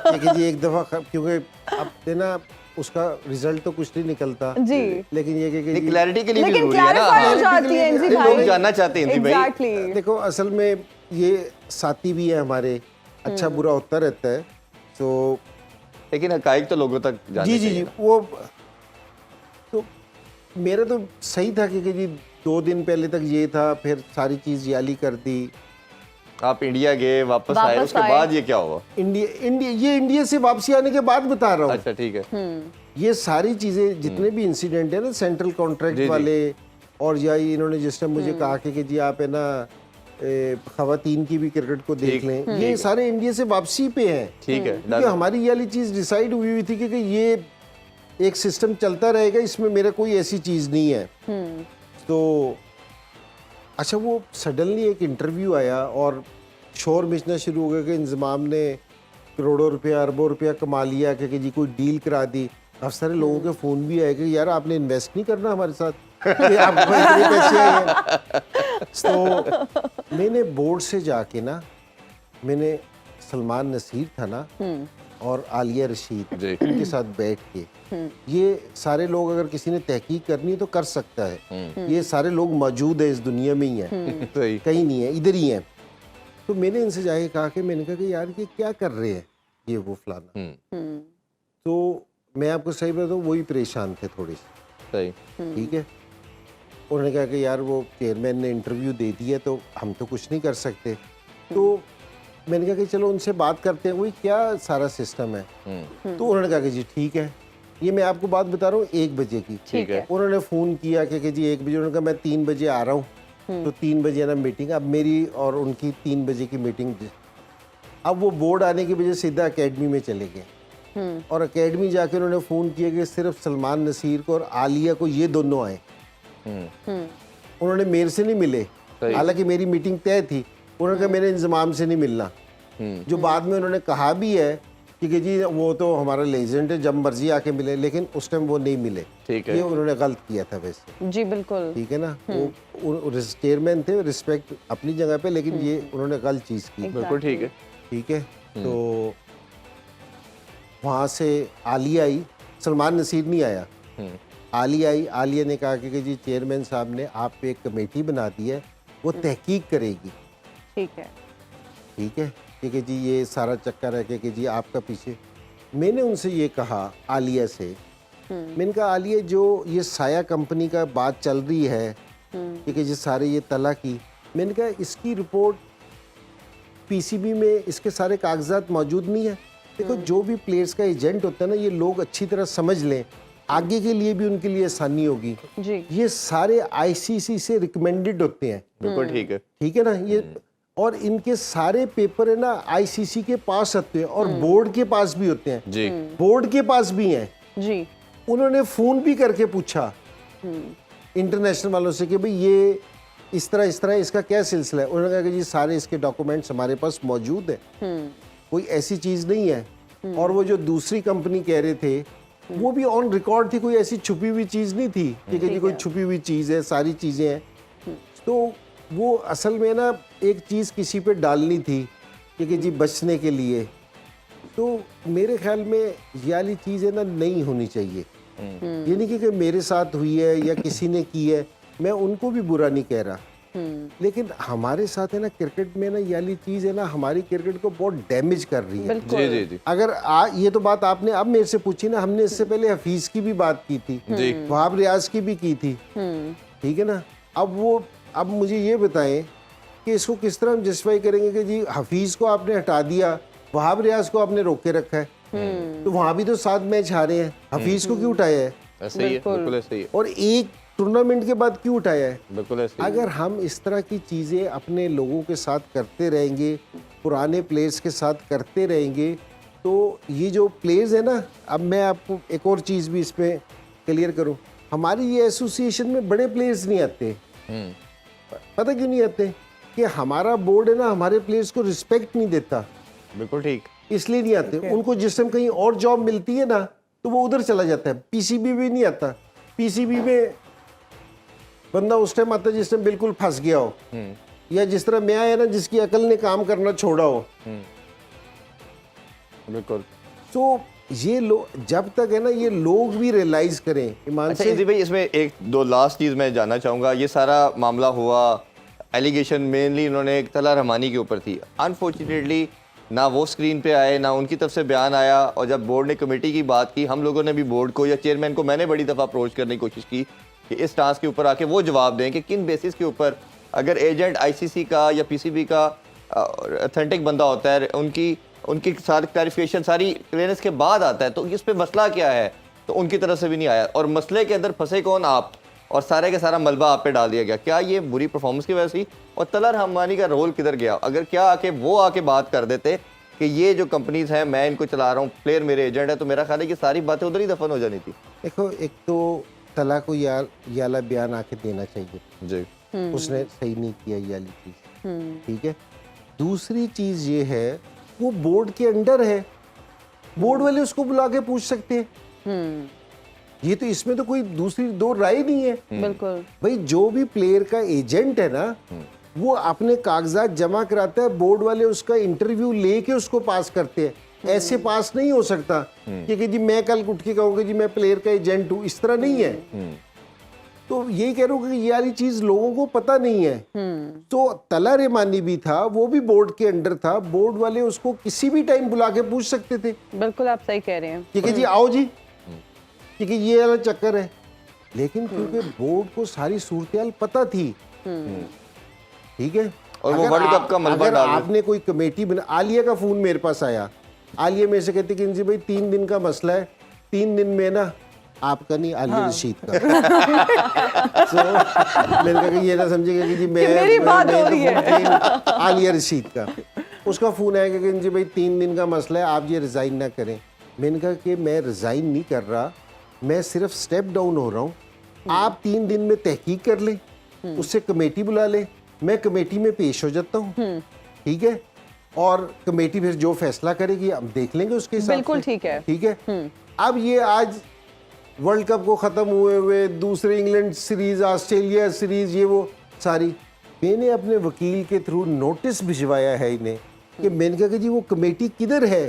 क्योंकि जी एक दफ़ा क्योंकि अब ना उसका रिजल्ट तो कुछ नहीं निकलता जी. लेकिन ये कि नहीं, क्लैरिटी के लिए भी लेकिन जरूरी है क्लैरिफाई हो ना। जाती है इंजी भाई. लोग जानना चाहते हैं इंजी भाई। एग्जैक्टली. देखो असल में ये साथी भी है हमारे, अच्छा बुरा होता रहता है तो लेकिन हकाइक तो लोगों तक जाने जी जी जी चाहिए। वो तो मेरा तो सही था कि जी 2 दिन पहले तक ये था, फिर सारी चीज़ याली कर दी। आप इंडिया गए, वापस आए, वापस उसके आए। बाद ये क्या हुआ? इंडिया से वापसी आने के बाद बता रहा हूँ। अच्छा ठीक है। ये सारी चीज़ें जितने भी इंसिडेंट है ना सेंट्रल जी, कॉन्ट्रैक्ट जी। वाले, और या इन्होंने जिस टाइम मुझे कहा कि जी आप है ना खवातीन की भी क्रिकेट को देख ठीक, लें, ये सारे इंडिया से वापसी पे हैं। ठीक है, क्योंकि हमारी ये वाली चीज़ डिसाइड हुई हुई थी कि ये एक सिस्टम चलता रहेगा, इसमें मेरा कोई ऐसी चीज़ नहीं है। तो अच्छा वो सडनली एक इंटरव्यू आया और शोर मचना शुरू हो गया कि इंजमाम ने करोड़ों रुपया अरबों रुपया कमा लिया कि जी कोई डील करा दी। अब सारे लोगों के फ़ोन भी आए कि यार आपने इन्वेस्ट नहीं करना हमारे साथ, कि आपको इतने पैसे आए हैं। तो मैंने बोर्ड से जाके ना, मैंने सलमान नसीर था ना और आलिया रशीद जी। उनके साथ बैठ के, ये सारे लोग अगर किसी ने तहकीक करनी है तो कर सकता है, ये सारे लोग मौजूद है इस दुनिया में ही हैं, सही। कहीं नहीं है, इधर ही हैं। तो मैंने इनसे जाके कहा कि मैंने कहा कि यार ये क्या कर रहे हैं ये वो फलाना। तो मैं आपको सही बताऊँ वही परेशान थे थोड़े से, सही। ठीक है। उन्होंने कहा कि यार वो चेयरमैन ने इंटरव्यू दे दिया तो हम तो कुछ नहीं कर सकते। तो मैंने कहा कि चलो उनसे बात करते हैं वही क्या सारा सिस्टम है। तो उन्होंने कहा कि जी ठीक है, ये मैं आपको बात बता रहा हूँ 1 बजे की। ठीक है। उन्होंने फ़ोन किया कि जी 1 बजे, उन्होंने कहा मैं 3 बजे आ रहा हूँ। तो 3 बजे ना मीटिंग, अब मेरी और उनकी 3 बजे की मीटिंग। अब वो बोर्ड आने की वजह सीधा एकेडमी में चले गए और एकेडमी जाके उन्होंने फ़ोन किया कि सिर्फ सलमान नसीर को और आलिया को ये दोनों आए। उन्होंने मेरे से नहीं मिले, सही। हालांकि मेरी मीटिंग तय थी। उन्होंने कहा मेरे इंजमाम से नहीं मिलना, जो बाद में उन्होंने कहा भी है कि जी वो तो हमारा लेजेंड है, जब मर्जी आके मिले, लेकिन उस टाइम वो नहीं मिले। ठीक है। ये उन्होंने गलत किया था वैसे, जी बिल्कुल. ठीक है ना। वो चेयरमैन थे, रिस्पेक्ट अपनी जगह पे, लेकिन ये उन्होंने गलत चीज़ की। बिल्कुल ठीक है। ठीक है। तो वहाँ से आलिया आई, सलमान नसीर नहीं आया। आलिया आई, आलिया ने कहा कि जी चेयरमैन साहब ने आप पे एक कमेटी बना दी है, वो तहकीक करेगी। ठीक है. ठीक है कि जी ये सारा चक्कर है कि जी आपका पीछे। मैंने उनसे ये कहा आलिया से, मैंने कहा आलिया जो ये साया कंपनी का बात चल रही है कि जी सारे ये तला की, मैंने कहा इसकी रिपोर्ट पीसीबी में इसके सारे कागजात मौजूद नहीं है। देखो जो भी प्लेयर्स का एजेंट होता है ना, ये लोग अच्छी तरह समझ लें, आगे के लिए भी उनके लिए आसानी होगी। जी. ये सारे आईसीसी से रिकमेंडेड होते हैं, बिल्कुल ठीक है। ठीक है ना। ये और इनके सारे पेपर है ना आईसीसी के पास आते हैं और बोर्ड के पास भी होते हैं। जी। बोर्ड के पास भी हैं। जी. उन्होंने फोन भी करके पूछा इंटरनेशनल वालों से कि भाई ये इस तरह इसका क्या सिलसिला है। उन्होंने कहा कि जी सारे इसके डॉक्यूमेंट्स हमारे पास मौजूद है, कोई ऐसी चीज नहीं है। और वो जो दूसरी कंपनी कह रहे थे वो भी ऑन रिकॉर्ड थी, कोई ऐसी छुपी हुई चीज नहीं थी कि जी कोई छुपी हुई चीज है, सारी चीजें हैं। तो वो असल में ना एक चीज़ किसी पे डालनी थी कि जी बचने के लिए। तो मेरे ख्याल में ये वाली चीज़ है ना नहीं होनी चाहिए। ये नहीं कि मेरे साथ हुई है या किसी ने की है, मैं उनको भी बुरा नहीं कह रहा, लेकिन हमारे साथ है ना क्रिकेट में ना ये वाली चीज़ है ना हमारी क्रिकेट को बहुत डैमेज कर रही है। जी जी जी। अगर ये तो बात आपने अब मेरे से पूछी ना, हमने इससे पहले हफीज़ की भी बात की थी, जी। वहाब रियाज की भी की थी, ठीक है ना। अब मुझे ये बताएं कि इसको किस तरह हम जस्टिफाई करेंगे कि जी हफीज़ को आपने हटा दिया, वहाब रियाज को आपने रोक के रखा है, तो वहाँ भी तो 7 मैच हारे हैं, हफीज़ को क्यों उठाया है? ऐसे ही है, बिल्कुल ऐसे ही है। और एक टूर्नामेंट के बाद क्यों उठाया है? बिल्कुल ऐसे ही है। अगर हम इस तरह की चीज़ें अपने लोगों के साथ करते रहेंगे, पुराने प्लेयर्स के साथ करते रहेंगे, तो ये जो प्लेयर्स है ना, अब मैं आपको एक और चीज़ भी इसमें क्लियर करूँ, हमारी ये एसोसिएशन में बड़े प्लेयर्स नहीं आते। पता क्यों नहीं आते? कि हमारा बोर्ड है ना हमारे प्लेयर्स को रिस्पेक्ट नहीं देता, बिल्कुल ठीक। इसलिए नहीं आते। उनको जिस टाइम कहीं और जॉब मिलती है ना, तो वो उधर चला जाता है, पीसीबी में नहीं आता। पीसीबी में बंदा उस टाइम आता है जिस टाइम बिल्कुल फंस गया हो, या जिस तरह मैं आया ना जिसकी अकल ने काम करना छोड़ा हो। बिल्कुल। तो ये लोग जब तक है ना ये लोग भी रियलाइज करें ईमान अच्छा से। इंजी भाई, इसमें एक दो लास्ट चीज़ मैं जानना चाहूँगा। ये सारा मामला हुआ, एलिगेशन मेनली उन्होंने तला रहमानी के ऊपर थी। अनफॉर्चुनेटली ना वो स्क्रीन पे आए, ना उनकी तरफ से बयान आया। और जब बोर्ड ने कमेटी की बात की, हम लोगों ने भी बोर्ड को या चेयरमैन को, मैंने बड़ी दफ़ा अप्रोच करने की कोशिश की कि इस टास्क के ऊपर आके वो जवाब दें कि किन बेसिस के ऊपर अगर एजेंट आईसीसी का या पीसीबी का ऑथेंटिक बंदा होता है, उनकी सारी क्लैरिफिकेशन सारी क्लियरेंस के बाद आता है, तो इस पे मसला क्या है, तो उनकी तरफ से भी नहीं आया। और मसले के अंदर फंसे कौन? आप। और सारे का सारा मलबा आप पे डाल दिया गया। क्या ये बुरी परफॉर्मेंस की वजह से? और तला रहमानी का रोल किधर गया? अगर क्या आके वो आके बात कर देते कि ये जो कंपनीज हैं मैं इनको चला रहा हूँ, प्लेयर मेरे एजेंट है, तो मेरा ख्याल है कि सारी बातें उधर ही दफन हो जानी थी। देखो, एक तो तला को ये वाला बयान आके देना चाहिए जी। उसने सही नहीं किया ये वाली चीज, ठीक है। दूसरी चीज ये है वो बोर्ड के अंडर है, बोर्ड वाले उसको बुला के पूछ सकते हैं। ये तो इसमें तो कोई दूसरी दो राय नहीं है। बिल्कुल। भाई जो भी प्लेयर का एजेंट है ना वो अपने कागजात जमा कराता है, बोर्ड वाले उसका इंटरव्यू लेके उसको पास करते हैं। ऐसे पास नहीं हो सकता कि जी मैं कल उठ के कहूँगा जी मैं प्लेयर का एजेंट हूँ, इस तरह नहीं है। तो यही कह रहा हूँ कि ये वाली चीज लोगों को पता नहीं है। तो तला रहमानी भी था, वो भी बोर्ड के अंडर था, बोर्ड वाले उसको किसी भी टाइम बुला के पूछ सकते थे बिल्कुल, आप सही कह रहे हैं। कि जी आओ जी, क्योंकि ये वाला चक्कर है। लेकिन क्योंकि बोर्ड को सारी सूरत पता थी, ठीक है। और वो अगर वर्ल्ड कप का मलबा अगर डाल रहे आपने कोई कमेटी बना, आलिया का फोन मेरे पास आया, आलिया मेरे से कहती कि जी भाई 3 दिन का मसला है, 3 दिन में ना आपका नहीं आलिया रशीद का। So, मैंने कहा कि ये ना समझेगा कि जी मैं मेरी बात हो रही है आलिया रशीद का। उसका फोन आएगा कि जी भाई 3 दिन का मसला है, आप ये रिजाइन ना करें। मैंने कहा कि मैं रिजाइन नहीं कर रहा, मैं सिर्फ स्टेप डाउन हो रहा हूँ। आप 3 दिन में तहकीक कर लें, उससे कमेटी बुला लें, मैं कमेटी में पेश हो जाता हूँ, ठीक है। और कमेटी फिर जो फैसला करेगी हम देख लेंगे उसके हिसाब से। बिल्कुल ठीक है। ठीक है। अब ये आज वर्ल्ड कप को ख़त्म हुए हुए दूसरे इंग्लैंड सीरीज, ऑस्ट्रेलिया सीरीज, ये वो सारी, मैंने अपने वकील के थ्रू नोटिस भिजवाया है इन्हें कि मैंने कहा कि जी वो कमेटी किधर है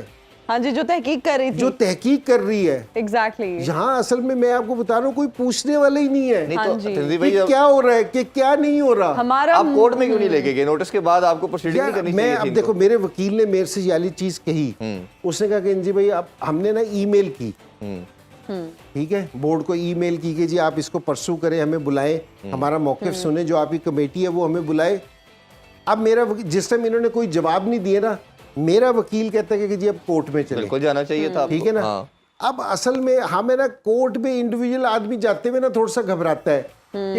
हाँ जी, जो तहकीक कर रही थी। जो तहकीक कर रही है। एग्जैक्टली। यहाँ असल में मैं आपको बता रहा हूँ कोई पूछने वाला ही नहीं है। नहीं हाँ तो जी। तंजीम कि भाई, क्या हो रहा है कि क्या नहीं हो रहा। हमारा आप कोर्ट में क्यों नहीं लेके गए? नोटिस के बाद आपको प्रोसीडिंग नहीं यार करनी मैं चाहिए अब थी देखो, इनको? मेरे वकील ने मेरे से ये वाली चीज कही, उसने कहा कि जी भाई अब हमने ना ईमेल की, ठीक है, बोर्ड को ईमेल की कि जी आप इसको परसू करें, हमें बुलाएं, हमारा मौक़िफ़ सुने, जो आपकी कमेटी है वो हमें बुलाए। अब मेरा जिस टाइम इन्होंने कोई जवाब नहीं दिया ना, मेरा वकील कहता है कि जी अब कोर्ट में चले। बिल्कुल जाना चाहिए था आपको। ठीक है ना। हाँ। अब असल में हमें ना कोर्ट में इंडिविजुअल आदमी जाते हुए ना थोड़ा सा घबराता है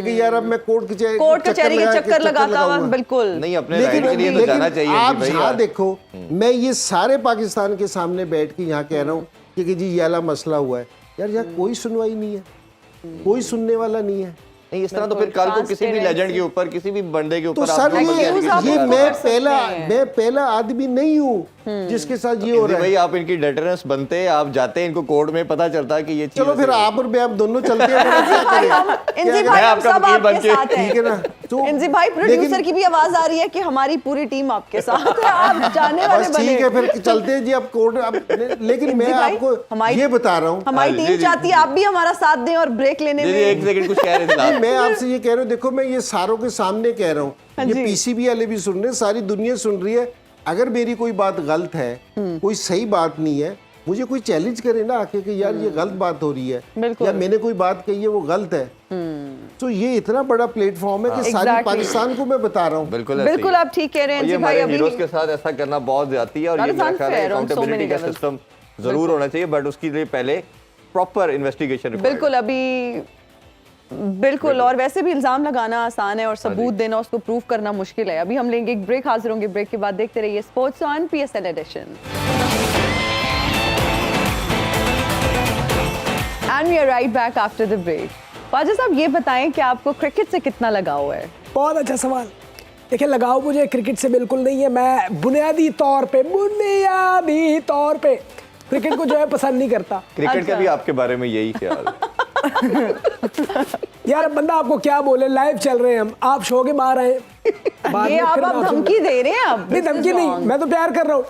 कि यार अब मैं कोर्ट कचहरी के चक्कर लगाता हुआ। बिल्कुल नहीं, अपने राइट के लिए तो जाना चाहिए आप जी भाई यहाँ यार। देखो, मैं ये सारे पाकिस्तान के सामने बैठ के यहाँ कह रहा हूँ कि जी ये वाला मसला हुआ है, यार यहाँ कोई सुनवाई नहीं है, कोई सुनने वाला नहीं है। नहीं, इस तरह तो फिर कल को किसी भी लेजेंड के ऊपर, किसी भी बंदे के तो ऊपर सर आप ये मैं पहला आदमी नहीं हूँ जिसके साथ ये हो रहा है। भाई आप इनकी डेटरेंस बनते, आप जाते इनको कोर्ट में, पता चलता है कि ये चीज। चलो फिर आप और मैं आप दोनों चलते हैं। इंजी भाई हम आपका सब वकील आपके बन के- साथ हैं। ठीक है ना। तो इंजी भाई, प्रोड्यूसर की भी आवाज आ रही है कि हमारी पूरी टीम आपके साथ है, आप जाने वाले बस बने। ठीक है, फिर चलते हैं जी अब कोर्ट। अब लेकिन मैं इंजी भाई, आपको हमारी- ये बता रहा हूँ, हमारी जी, टीम जी, चाहती है आप भी हमारा साथ दें और ब्रेक लेने जी, में। एक सेकंड कुछ कह रहे थे आप। मैं आपसे ये कह रहा हूँ, देखो मैं ये सारों के सामने कह रहा हूँ, हाँ ये जी। पीसीबी वाले भी सुन रहे हैं, सारी दुनिया सुन रही है। अगर मेरी कोई बात गलत है, कोई सही बात नहीं है, मुझे कोई चैलेंज करे ना आके कि यार ये गलत बात हो रही है, बिल्कुल। या मैंने कोई बात कही है वो गलत है। तो ये इतना बड़ा प्लेटफॉर्म है कि सारी Exactly. पाकिस्तान को मैं बता रहा हूँ। बिल्कुल ऐसे ही। बिल्कुल आप ठीक कह रहे हैं और ये इंजी भाई। हमारे अभी हीरोज के साथ ऐसा करना बहुत ज्यादती है, और That ये is मेरा ख्याल है unfair on so accountability many का levels. सिस्टम जरूर होना चाहिए, बट उसके लिए पहले प्रॉपर इन्वेस्टिगेशन। बिल्कुल अभी बिल्कुल। और वैसे भी इल्जाम लगाना आसान है और सबूत देना, उसको प्रूव करना मुश्किल है। अभी हम लेंगे एक ब्रेक, हाजिर होंगे ब्रेक के बाद। देखते रहिए sports on PSL edition. And we are right back after the break. Wajid साहब, ये बताएं कि आपको क्रिकेट से कितना लगाव है? बहुत अच्छा सवाल। देखिए, लगाव मुझे क्रिकेट से बिल्कुल नहीं है। मैं बुनियादी तौर पे क्रिकेट को जो है पसंद नहीं करता। क्रिकेट का भी आपके बारे में यही ख्याल है। यार बंदा आपको क्या बोले, लाइव चल रहे हैं हम, आप शो के बाहर आए, बाद ये में आप फिर अब बात सुन धमकी दे रहे हैं अब। नहीं धमकी नहीं, मैं तो प्यार कर रहा हूँ।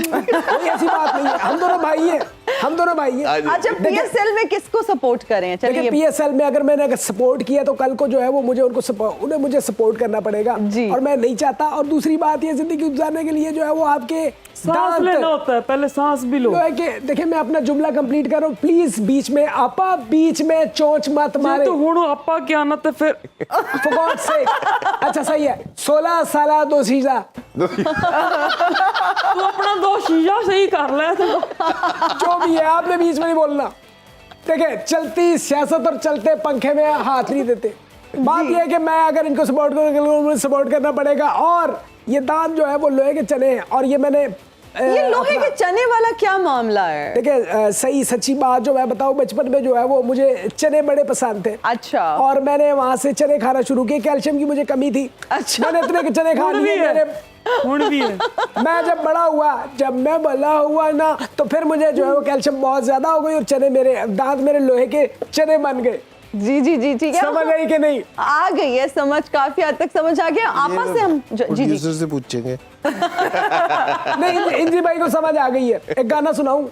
कोई ऐसी बात नहीं है, हम दोनों भाई हैं, हम दोनों भाई हैं। अच्छा, पीएसएल में किसको सपोर्ट करें? देखिए चलिए, पीएसएल में अगर मैंने सपोर्ट किया तो कल को जो है वो उन्हें मुझे सपोर्ट करना पड़ेगा जी। और मैं नहीं चाहता। और दूसरी बात ये जिंदगी गुजारने के लिए जो है वो आपके सांस लेना होता है, पहले सांस भी लो। जो है कि देखिए मैं अपना जुमला कंप्लीट कर रहा हूँ, प्लीज बीच में आपा बीच में चोंच मत मारे। तो हुण आपा क्या ना तो फिर For God's sake। अच्छा सही है, 16 साल 2 शीशा। तू अपना 2 शीशा सही कर ले। जो भी है आपने बीच में नहीं बोलना। देखिए चलती सियासत और चलते पंखे में हाथ नहीं देते। बात यह है कि मैं अगर इनको सपोर्ट करूंगा मुझे सपोर्ट करना पड़ेगा। और ये दांत जो है वो लोहे के चने हैं और ये मैंने ये लोहे के चने वाला क्या मामला है? देखिए सही सच्ची बात जो मैं बताऊं, बचपन में जो है वो मुझे चने बड़े पसंद थे। अच्छा। और मैंने वहां से चने खाना शुरू किए, कैल्शियम की मुझे कमी थी। अच्छा। मैंने इतने के चने खा हुण लिए भी है, मेरे। हुण भी है। मैं जब बड़ा हुआ, जब मैं बड़ा हुआ ना तो फिर मुझे जो है वो कैल्शियम बहुत ज्यादा हो गई और चने मेरे दांत मेरे लोहे के चने बन गए। जी जी जी ठीक है, समझ आई कि नहीं? आ गई है समझ, काफी हद तक समझ आ गया। आपस से हम जी जी प्रोड्यूसर से पूछेंगे। नहीं इंजी भाई को समझ आ गई है। एक गाना सुनाऊं?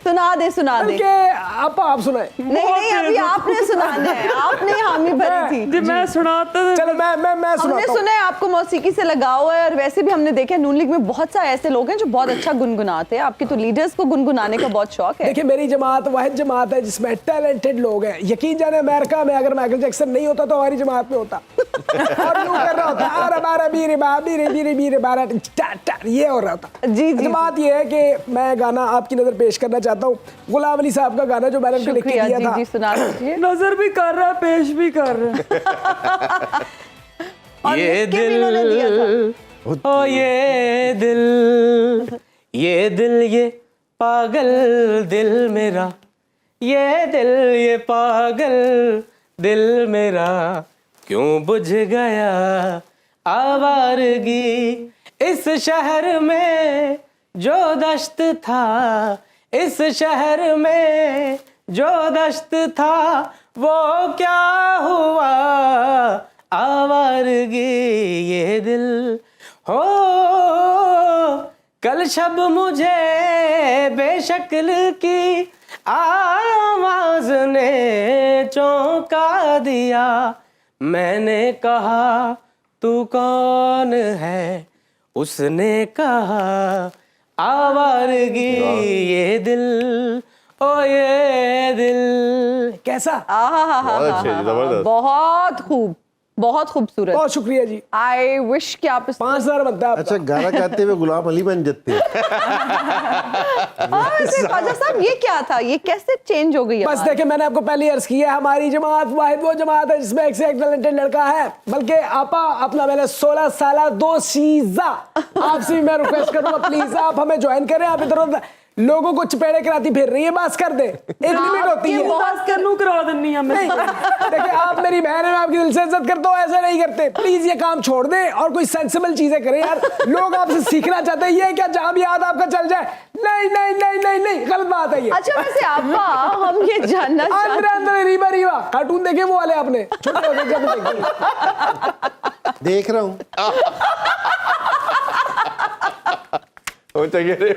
सुना दे बल्कि आप सुनाए। नहीं नहीं, अभी आपने सुनाना है, आपने हामी भरी थी। जी मैं सुनाता चलो मैं हमने सुनाता हूं। सुना है आपको मौसीकी से लगाव है और वैसे भी हमने देखा है नून लीग में बहुत सारे ऐसे लोग हैं जो बहुत अच्छा गुनगुनाते हैं। आपके तो लीडर्स को गुनगुनाने का बहुत शौक है। देखिए मेरी जमात वाहिद जमात है जिसमें टैलेंटेड लोग हैं। यकीन जाने अमेरिका में अगर माइकल जैक्सन नहीं होता तो हमारी जमात में होता और यूं कर रहा होता आरा बारा बीरे बा बीरे बीरे बीरे बारा टा टा, ये हो रहा था। जी, जी, बात ये है कि मैं गाना आपकी नजर पेश करना चाहता हूँ, गुलाम अली साहब का गाना जो मैंने उनको लिख के शुक्रिया दिया जी था। जी, सुना दीजिए। नजर भी कर रहा है, पेश भी कर रहा है। और ये लिख के भी इन्होंने दिया था। ओ ये दिल ये पागल दिल मेरा, ये दिल ये पागल दिल मेरा, क्यों बुझ गया आवारगी इस शहर में जो दश्त था, इस शहर में जो दश्त था वो क्या हुआ आवारगी ये दिल हो। कल शब मुझे बेशक्ल की आवाज ने चौंका दिया, मैंने कहा तू कौन है, उसने कहा आवारगी ये दिल ओ ये दिल। कैसा? बहुत अच्छे जी, जबरदस्त। बहुत खूब, बहुत खूबसूरत। बहुत शुक्रिया जी। आई विश कि आप 5000 बनता है अच्छा आपका। गाना गाते हुए गुलाम अली बन जाते हैं। वैसे ख्वाजा साहब ये क्या था, ये कैसे चेंज हो गई? बस आवाज? देखिए मैंने आपको पहले अर्ज किया है, हमारी जमात वाहिद वो जमात है जिसमें एक से एक टैलेंटेड लड़का है। बल्कि आपा अपना मैंने 16 साल 2 शीजा आपसे भी मैं रिक्वेस्ट करूंगा प्लीज आप हमें ज्वाइन करें। आप इधर लोगों को चपेड़े कराती फिर रही है, बस कर दे, एक लिमिट होती ये है। बहुत करनू करा देनी है मैं। नहीं देखिए आप मेरी बहन है, मैं आपकी दिल से इज्जत करता हूँ, ऐसे नहीं करते। प्लीज ये काम छोड़ दे और कोई सेंसिबल चीजें करें यार। लोग आपसे सीखना चाहते हैं, ये क्या जहां भी याद आपका चल जाए। नहीं नहीं नहीं नहीं नहीं, गलत बात है ये। अच्छा वैसे आपा हम ये जानना अंदर चाहते अंदर रीवा रीवा कार्टून देखे वो वाले आपने छोटे होते जब देखे। देख रहा हूँ। वो चाहिए रे।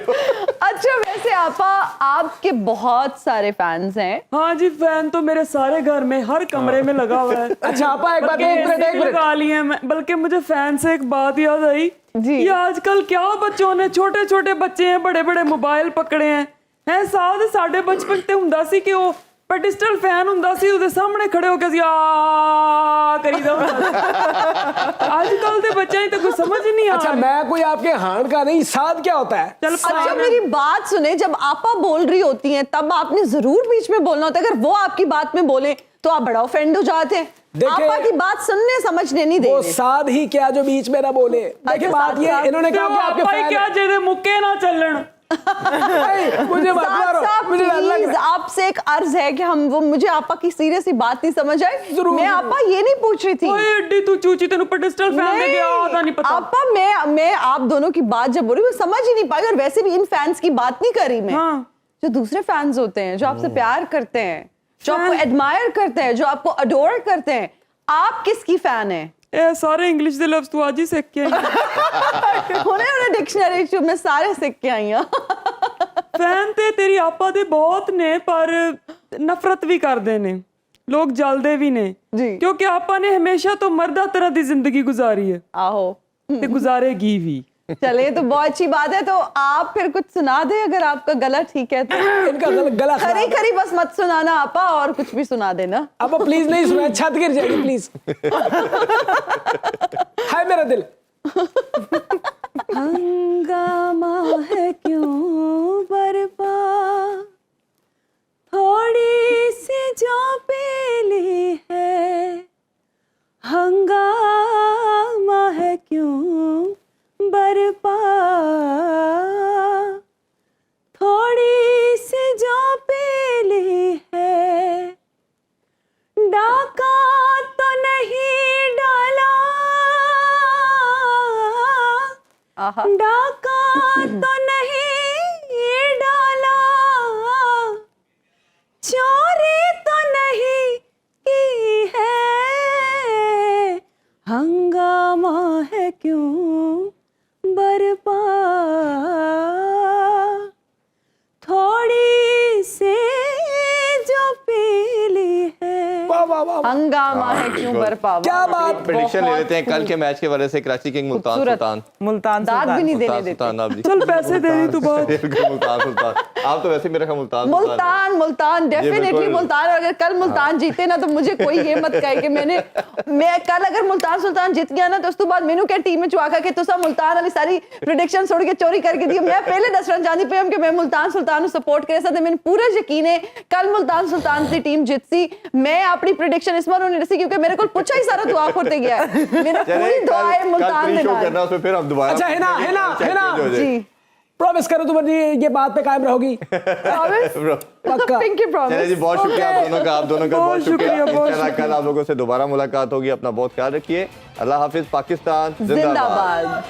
अच्छा वैसे आपा आपके बहुत सारे फैंस हैं। हाँ जी, फैन तो मेरे सारे घर में हर कमरे में लगा हुआ है। अच्छा आपा एक बात, बल्कि एक मिनट ऐसे भी लगा लिए हैं बल्कि मुझे फैन से एक बात याद आई जी। ये आजकल क्या बच्चों ने, छोटे छोटे बच्चे हैं, बड़े बड़े मोबाइल पकड़े हैं साथ साढ़े बचपन ते हुंदा सी कि वो पेडिस्टल फैन हुंदा सी, ਉਹਦੇ ਸਾਹਮਣੇ खड़े होके सी आ करीदा ਹੁੰਦਾ। आजकल दे बच्चे ही तो कुछ समझ ही नहीं आ अच्छा रहा। मैं कोई आपके हाण का नहीं, साथ क्या होता है? चल अच्छा मेरी बात सुने, जब आपा बोल रही होती हैं तब आपने जरूर बीच में बोलना होता है। अगर वो आपकी बात में बोले तो आप बड़ा ऑफेंड हो जाते हैं। देखिए, आपा की बात सुनने समझने नहीं दे वो रहे। साथ ही क्या जो बीच में ना बोले। देखिए बात ये, इन्होंने कहा कि आपके भाई फैन क्या जेदे मुक्के ना चलन मुझे मत मारो, साहब, मुझे डर लग प्लीज रहा है। आपसे एक अर्ज है कि हम वो मुझे आपा की सीरियसली बात नहीं समझ आई। जरूर, मैं जरूर। आपा ये नहीं पूछ रही थी। ओए एड्डी तू चूची तेन पेडिस्टल फैन दे गया आधा नहीं पता। आपा मैं आप दोनों की बात जब बोल रही हूँ मैं समझ ही नहीं पाई, और वैसे भी इन फैंस की बात नहीं कर रही मैं। हाँ। जो दूसरे फैंस होते हैं, जो आपसे प्यार करते हैं, जो आपको एडमायर करते हैं, जो आपको अडोर करते हैं, आप किसकी फैन है? ए सारे इंग्लिश दे लफ्ज तू आज ही सीख के आई। उन्हें डिक्शनरी में सारे सीख के आई हूँ। फैन ते तेरी आपा दे बहुत ने, पर नफरत भी करते ने लोग, जलते भी ने जी। क्योंकि आपा ने हमेशा तो मर्दा तरह की जिंदगी गुजारी है आहो, ते गुजारेगी भी। चले तो बहुत अच्छी बात है। तो आप फिर कुछ सुना दे अगर आपका गला ठीक है तो। इनका गला खराब खरी है। खरी बस मत सुनाना आपा, और कुछ भी सुना देना। अब प्लीज नहीं सुना, छत गिर जाएगी प्लीज। हाय मेरा दिल। हंगामा है क्यों बरपा, थोड़ी सी जो पीली है। हंगामा है क्यों बरपा, थोड़ी सी जो पीली है। डाका तो नहीं डाला, डाका तो नहीं डाला, चोरी तो नहीं की है। हंगामा है क्यों बरपा, थोड़ी सी जो पीली है। वाह वाह वाह। हंगामा है क्यों बरपा। क्या बात। प्रेडिक्शन ले लेते हैं कल के मैच के वजह से। कराची किंग मुल्तान खूबसूरत। सुल्तान। मुल्तान दाग भी नहीं देने मुल्तान देते। सुल्तान आप जी। चल पैसे दे दी तू बात। बिल्कुल मुल्तान सुल्तान। आप तो वैसे मेरा ख्याल मुल्तान सुल्तान है। मुल्तान डेफिनेटली बिल्कुल। मुल्तान। और अगर कल मुल्तान जीते ना तो मुझे कोई ये मत कहे कि मैं कल अगर मुल्तान सुल्तान जीत गया ना तो उस तो बाद मैनू क्या टीम में चुआखा के तुसा मुल्तान वाली सारी प्रेडिक्शन छोड़ के चोरी करके दी। मैं पहले 10 रन जानी पे कि मैं मुल्तान सुल्तान को सपोर्ट करे सकते। मैंने पूरा यकीन है कल मुल्तान सुल्तान की टीम जीतसी। मैं अपनी प्रेडिक्शन इस बार होने रही क्योंकि मेरे को पूछा ही सारा दुआ करते गया है। मेरा चलिए, पूरी दुआ है कल मुल्तान प्री दे शो नाल। करना, उसमें फिर हम दोबारा अच्छा, है ना जी प्रॉमिस करो तुम ये बात पे कायम रहोगी। पक्का। Pinky promise. चलिए जी, बहुत शुक्रिया आप दोनों का। आप दोनों का बहुत शुक्रिया। बहुत इंशाल्लाह कल आप लोगों से दोबारा मुलाकात होगी। अपना बहुत ख्याल रखिए। अल्लाह हाफिज। पाकिस्तान जिंदाबाद। जिंदाबाद।